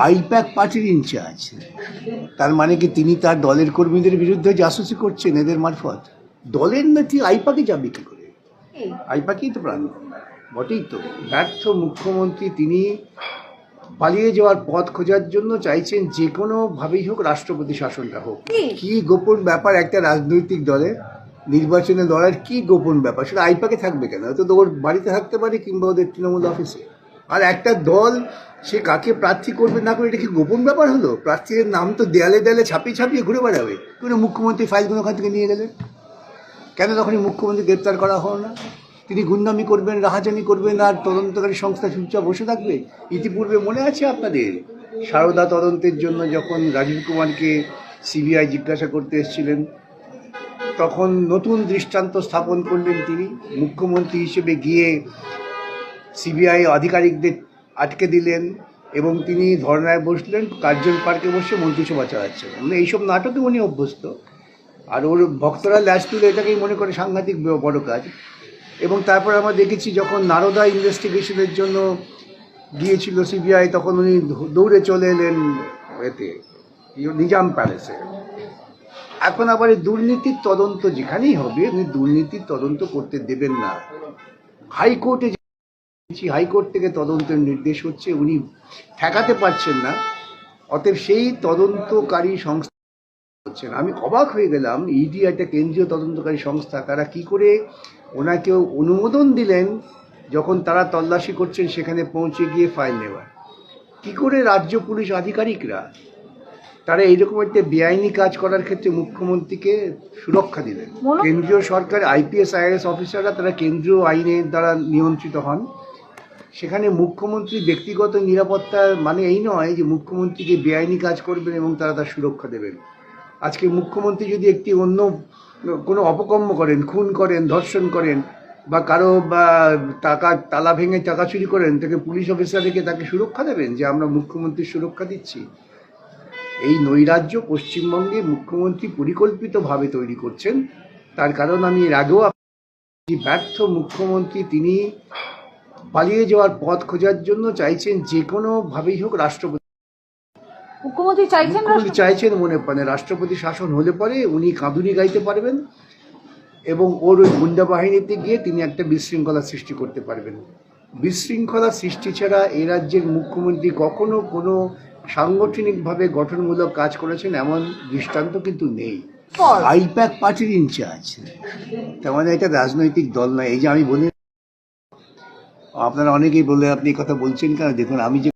I-PAC পার্টির in charge, তার মানে কি তিনি তার দলের কর্মীদের বিরুদ্ধে জাসুসি করছেন এদের মারফত? দলের নাকি আইপ্যাকে যাবে কি করে? আইপ্যাকই তো প্রাণ বটেই তো। ব্যর্থ মুখ্যমন্ত্রী তিনি পালিয়ে যাওয়ার পথ খোঁজার জন্য চাইছেন যে কোনোভাবেই হোক রাষ্ট্রপতি শাসনটা হোক। কি গোপন ব্যাপার একটা রাজনৈতিক দলের নির্বাচনে লড়ার, কি গোপন ব্যাপার? সেটা আইপ্যাকে থাকবে কেন? তো ওর বাড়িতে থাকতে পারে কিংবা ওদের তৃণমূল অফিসে। আর একটা দল সে কাকে প্রার্থী করবে না করে, এটা কি গোপন ব্যাপার হলো? প্রার্থীদের নাম তো দেয়ালে দেয়ালে ছাপিয়ে ছাপিয়ে ঘুরে বেড়াবে। কেন মুখ্যমন্ত্রী ফাইলগুলো ওখান থেকে নিয়ে গেলেন? কেন তখনই মুখ্যমন্ত্রী গ্রেপ্তার করা হলো না? তিনি গুন্ডামি করবেন, রাহাজানি করবেন, আর তদন্তকারী সংস্থা চুপচাপ বসে থাকবে? ইতিপূর্বে মনে আছে আপনাদের সারদা তদন্তের জন্য যখন রাজীব কুমারকে সিবিআই জিজ্ঞাসা করতে এসেছিলেন, তখন নতুন দৃষ্টান্ত স্থাপন করলেন তিনি। মুখ্যমন্ত্রী হিসেবে গিয়ে সিবিআই আধিকারিকদের আটকে দিলেন এবং তিনি ধর্নায় বসলেন, কার্জন পার্কে বসে মন্ত্রিসভা চালাচ্ছেন। মানে এইসব নাটকে উনি অভ্যস্ত। আর ওর ভক্তরা ল্যাস তুলে এটাকেই মনে করে সাংঘাতিক বড় কাজ। এবং তারপর আমরা দেখেছি যখন নারদা ইনভেস্টিগেশনের জন্য গিয়েছিল সিবিআই, তখন উনি দৌড়ে চলে এলেন এতে নিজাম প্যালেসে। এখন আবার এই দুর্নীতির তদন্ত যেখানেই হবে উনি দুর্নীতির তদন্ত করতে দেবেন না। হাইকোর্টে হাইকোর্ট থেকে তদন্তের নির্দেশ হচ্ছে, উনি ঠেকাতে পারছেন না। অতএব সেই তদন্তকারী সংস্থা হচ্ছেন। আমি অবাক হয়ে গেলাম, ইডি একটা কেন্দ্রীয় তদন্তকারী সংস্থা, তারা কি করে ওনাকে অনুমোদন দিলেন যখন তারা তল্লাশি করছেন সেখানে পৌঁছে গিয়ে ফাইল নেওয়ার? কি করে রাজ্য পুলিশ আধিকারিকরা তারা এইরকম একটা বেআইনি কাজ করার ক্ষেত্রে মুখ্যমন্ত্রীকে সুরক্ষা দিলেন? কেন্দ্রীয় সরকার আইপিএস আইএএস অফিসাররা তারা কেন্দ্রীয় আইনের দ্বারা নিয়ন্ত্রিত হন। সেখানে মুখ্যমন্ত্রী ব্যক্তিগত নিরাপত্তার মানে এই নয় যে মুখ্যমন্ত্রীকে বেআইনি কাজ করবেন এবং তারা তার সুরক্ষা দেবেন। আজকে মুখ্যমন্ত্রী যদি একটি অন্য কোনো অপকর্ম করেন, খুন করেন, ধর্ষণ করেন, বা কারো বা টাকা তালা ভেঙে টাকা চুরি করেন, তাকে পুলিশ অফিসার রেখে তাকে সুরক্ষা দেবেন যে আমরা মুখ্যমন্ত্রীর সুরক্ষা দিচ্ছি? এই নৈরাজ্য পশ্চিমবঙ্গে মুখ্যমন্ত্রী পরিকল্পিতভাবে তৈরি করছেন। তার কারণ আমি এর আগেও ব্যর্থ মুখ্যমন্ত্রী তিনি পালিয়ে যাওয়ার পথ খোঁজার জন্য চাইছেন যে কোনোভাবেই হোক রাষ্ট্রপতি মুখ্যমন্ত্রী চাইছেন মনে মানে রাষ্ট্রপতি শাসন হলে পরে উনি কাঁদুনি গাইতে পারবেন এবং ওর ওই গুন্ডা বাহিনীতে গিয়ে তিনি একটা বিশৃঙ্খলা সৃষ্টি করতে পারবেন। বিশৃঙ্খলা সৃষ্টি ছাড়া এ রাজ্যের মুখ্যমন্ত্রী কখনো কোনো সাংগঠনিকভাবে গঠনমূলক কাজ করেছেন এমন দৃষ্টান্ত কিন্তু নেই। আইপ্যাক পার্টির ইনচার্জ, তার মানে এটা রাজনৈতিক দল নয়। এই যে আমি বলি, আপনারা অনেকেই বলে আপনি কথা বলছেন কেন? দেখুন, আমি যে